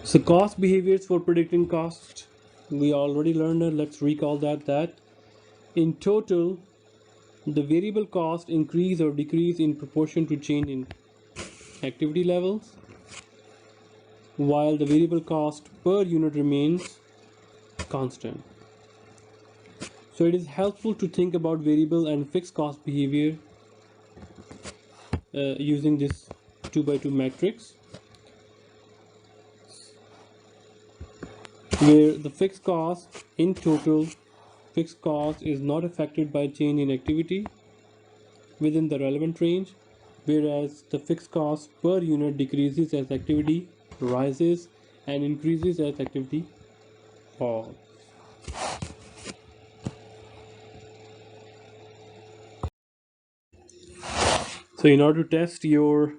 So cost behaviors for predicting cost, we already learned it. Let's recall that in total the variable cost increase or decrease in proportion to change in activity levels, while the variable cost per unit remains constant. So it is helpful to think about variable and fixed cost behavior using this 2 by 2 matrix, where the fixed cost in total fixed cost is not affected by change in activity within the relevant range, whereas the fixed cost per unit decreases as activity rises and increases as activity falls. So in order to test your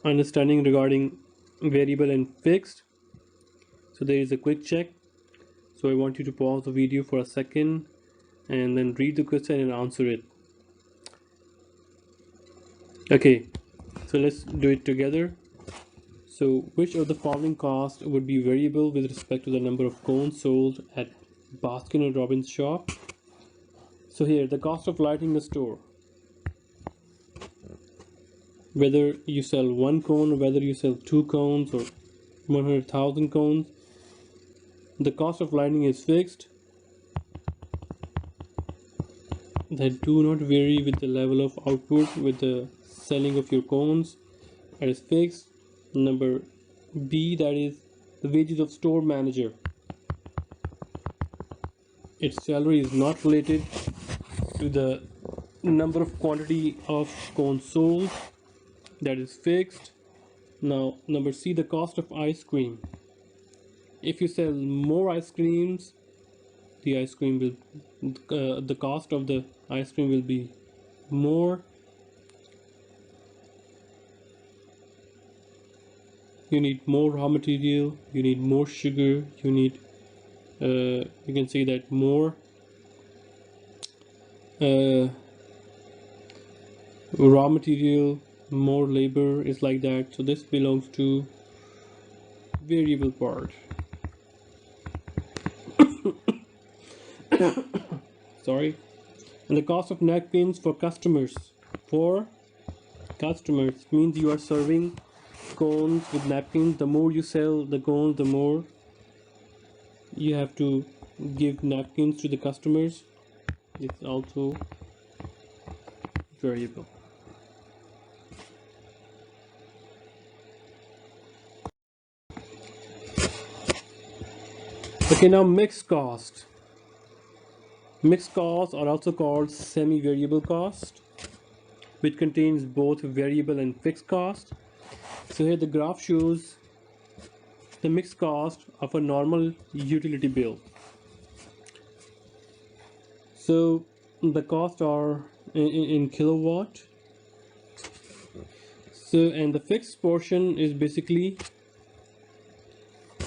understanding regarding variable and fixed, so there is a quick check. So I want you to pause the video for a second and then read the question and answer it. Okay, so let's do it together. So which of the following costs would be variable with respect to the number of cones sold at Baskin & Robbins shop? So here, the cost of lighting the store, whether you sell one cone or whether you sell 2 cones or 100,000 cones, the cost of lighting is fixed. That do not vary with the level of output with the selling of your cones. That is fixed. Number B, that is the wages of store manager. Its salary is not related to the number of quantity of cones sold. That is fixed. Now number C, the cost of ice cream. If you sell more ice creams, the ice cream will the cost of the ice cream will be more. You need more raw material, you need more sugar, you need you can say that more raw material, more labor is like that. So this belongs to variable part. Sorry. And the cost of napkins for customers means you are serving cones with napkins. The more you sell the cones, the more you have to give napkins to the customers. It's also variable. Okay, now mixed cost. Mixed costs are also called semi-variable cost, which contains both variable and fixed cost. So here the graph shows the mixed cost of a normal utility bill. So the costs are in kilowatt. So and the fixed portion is basically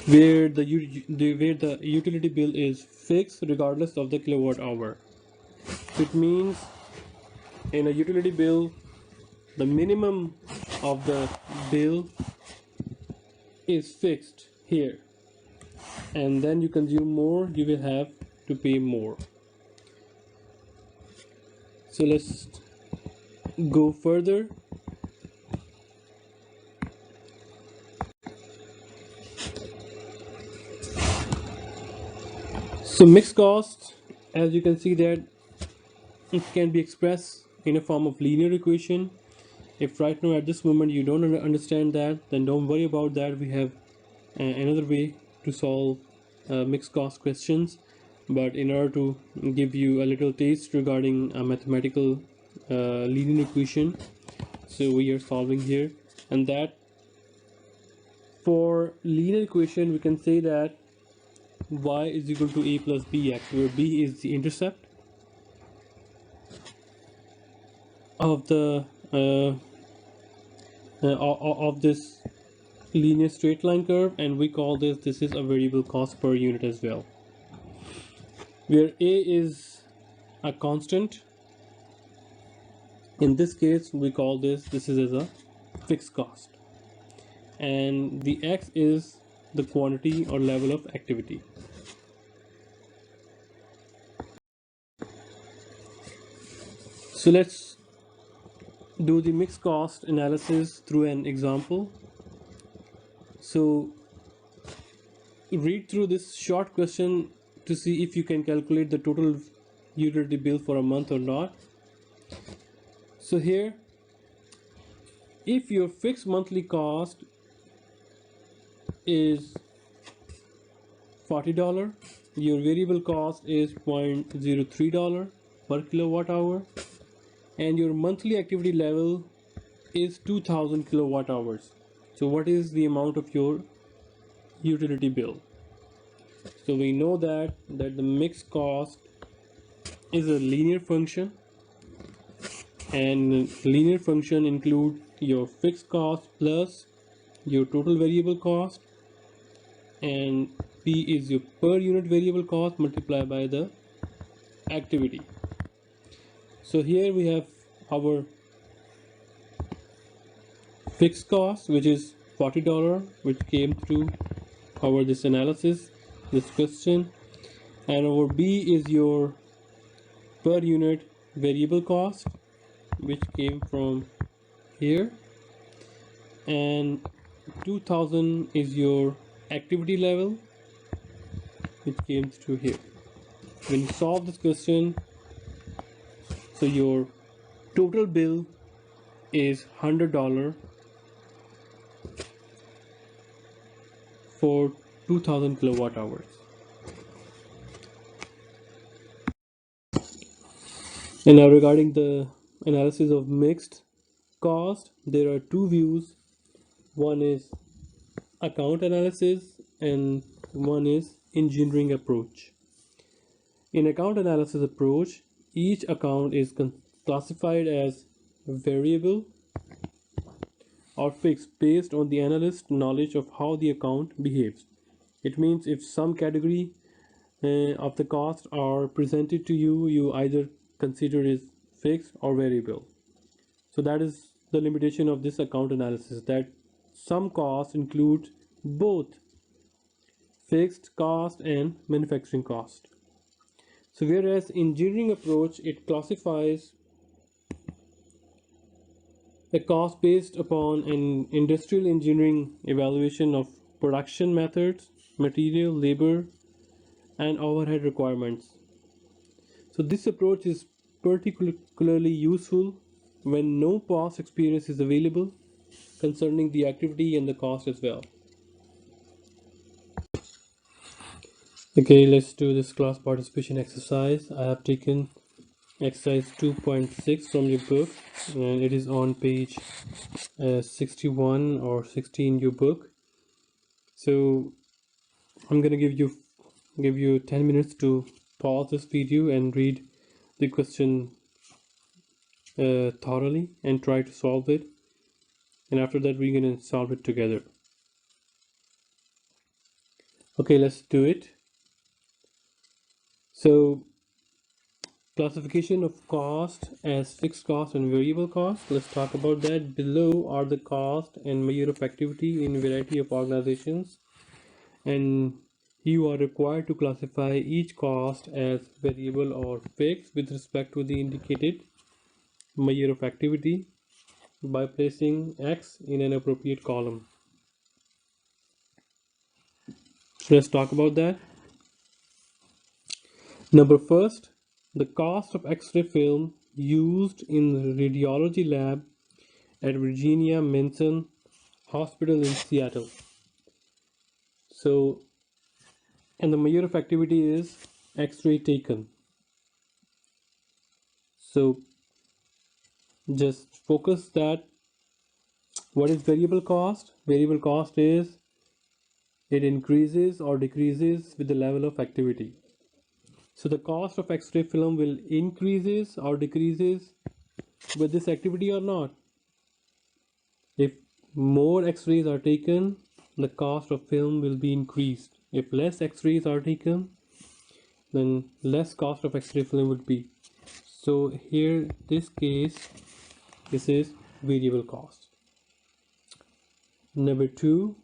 where the utility bill is fixed regardless of the kilowatt hour. It means in a utility bill, the minimum of the bill is fixed here, and then you consume more, you will have to pay more. So let's go further. So mixed cost, as you can see that it can be expressed in a form of linear equation. If right now at this moment you don't understand that, then don't worry about that. We have another way to solve mixed cost questions, but in order to give you a little taste regarding a mathematical linear equation, so we are solving here, and that for linear equation we can say that y is equal to a plus bx, where b is the intercept of the of this linear straight line curve, and we call this is a variable cost per unit as well, where a is a constant. In this case we call this is as a fixed cost, and the X is the quantity or level of activity. So let's do the mixed cost analysis through an example. So read through this short question to see if you can calculate the total utility bill for a month or not. So here, if your fixed monthly cost is $40, your variable cost is $0.03 per kilowatt hour, and your monthly activity level is 2000 kilowatt hours. So what is the amount of your utility bill? So we know that the mixed cost is a linear function, and linear function include your fixed cost plus your total variable cost, and P is your per unit variable cost multiplied by the activity. So here we have our fixed cost, which is $40, which came through our this analysis, this question, and our B is your per unit variable cost, which came from here, and 2000 is your activity level, which came through here. When you solve this question, so your total bill is $100 for 2000 kilowatt hours. And now regarding the analysis of mixed cost, there are two views. One is account analysis and one is engineering approach. In account analysis approach, each account is classified as variable or fixed based on the analyst's knowledge of how the account behaves. It means if some category of the cost are presented to you, you either consider it fixed or variable. So that is the limitation of this account analysis, that some costs include both fixed cost and manufacturing cost. So whereas engineering approach, it classifies a cost based upon an industrial engineering evaluation of production methods, material, labor, and overhead requirements. So this approach is particularly useful when no past experience is available concerning the activity and the cost as well. Okay, let's do this class participation exercise. I have taken exercise 2.6 from your book, and it is on page 61 or 60 in your book. So I'm gonna give you 10 minutes to pause this video and read the question thoroughly and try to solve it, and after that we're gonna solve it together. Okay, let's do it. So classification of cost as fixed cost and variable cost, let's talk about that. Below are the cost and measure of activity in variety of organizations, and you are required to classify each cost as variable or fixed with respect to the indicated measure of activity by placing X in an appropriate column. So let's talk about that. Number first, the cost of X-ray film used in the radiology lab at Virginia Mason Hospital in Seattle. So, and the measure of activity is X-ray taken. So just focus that what is variable cost? Variable cost is it increases or decreases with the level of activity. So the cost of X-ray film will increases or decreases with this activity or not. If more X-rays are taken, the cost of film will be increased. If less X-rays are taken, then less cost of X-ray film would be. So here, this case, this is variable cost. Number two,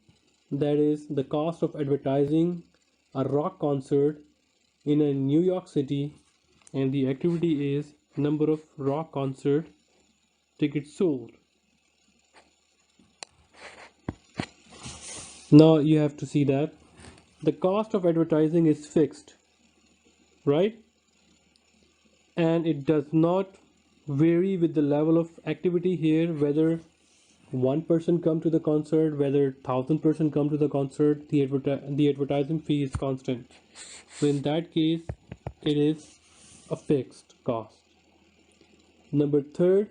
that is the cost of advertising a rock concert in a New York City, and the activity is number of rock concert tickets sold. Now you have to see that the cost of advertising is fixed, right? And it does not vary with the level of activity here, whether one person come to the concert, whether 1,000 person come to the concert, the advertising fee is constant. So in that case, it is a fixed cost. Number third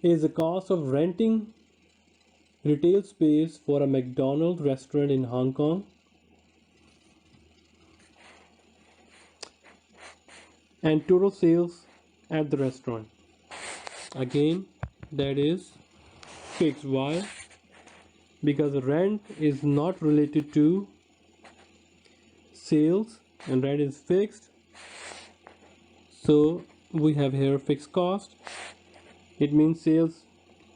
is the cost of renting retail space for a McDonald's restaurant in Hong Kong, and total sales at the restaurant. Again, that is fixed. Why? Because rent is not related to sales and rent is fixed. So we have here fixed cost. It means sales,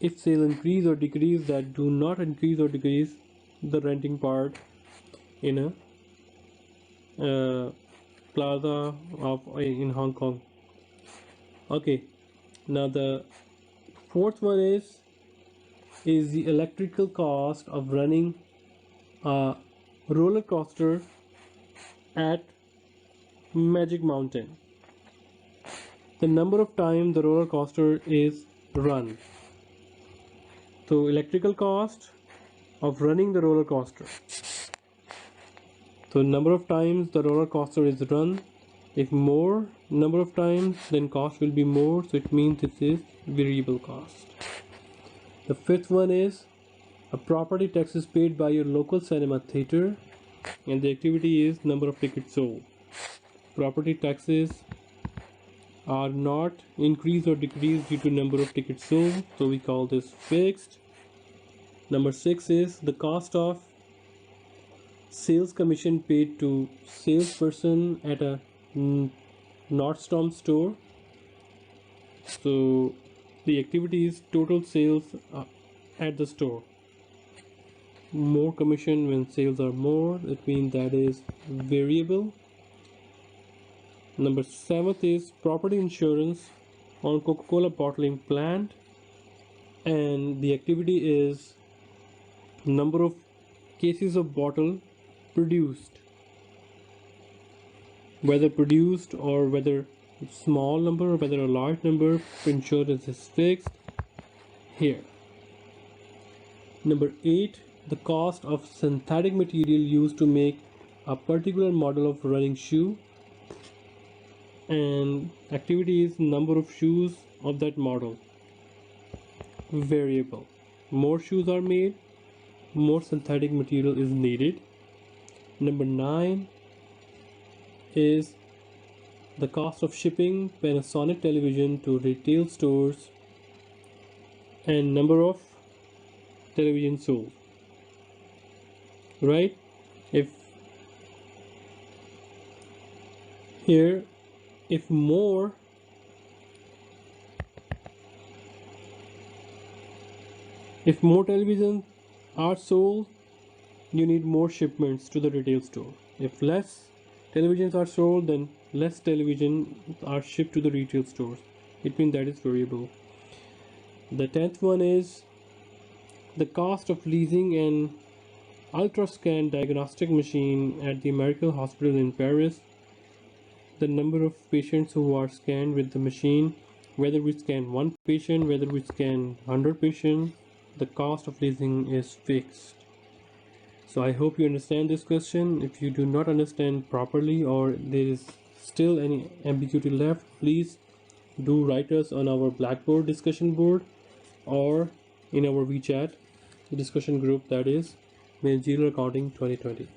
if sales increase or decrease, that do not increase or decrease the renting part in a plaza in Hong Kong. Okay, now the fourth one is the electrical cost of running a roller coaster at Magic Mountain. The number of times the roller coaster is run. So electrical cost of running the roller coaster. So number of times the roller coaster is run. If more number of times, then cost will be more. So it means this is variable cost. The fifth one is a property tax is paid by your local cinema theater, and the activity is number of tickets sold. Property taxes are not increased or decreased due to number of tickets sold, so we call this fixed. Number 6 is the cost of sales commission paid to salesperson at a Nordstrom store. So the activity is total sales at the store. More commission when sales are more, it means that is variable. Number 7th is property insurance on Coca-Cola bottling plant, and the activity is number of cases of bottle produced, whether produced or whether small number or whether a large number, insurance is fixed here. Number 8, the cost of synthetic material used to make a particular model of running shoe, and activity is number of shoes of that model, variable. More shoes are made, more synthetic material is needed. Number 9 is the cost of shipping Panasonic television to retail stores and number of television sold, right? If here, if more televisions are sold, you need more shipments to the retail store. If less televisions are sold, then less television are shipped to the retail stores. It means that is variable. The 10th one is the cost of leasing an ultrascan diagnostic machine at the American Hospital in Paris. The number of patients who are scanned with the machine, whether we scan one patient, whether we scan 100 patients, the cost of leasing is fixed. So I hope you understand this question. If you do not understand properly or there is still any ambiguity left, please do write us on our Blackboard discussion board or in our WeChat discussion group, that is Managerial Accounting 2020.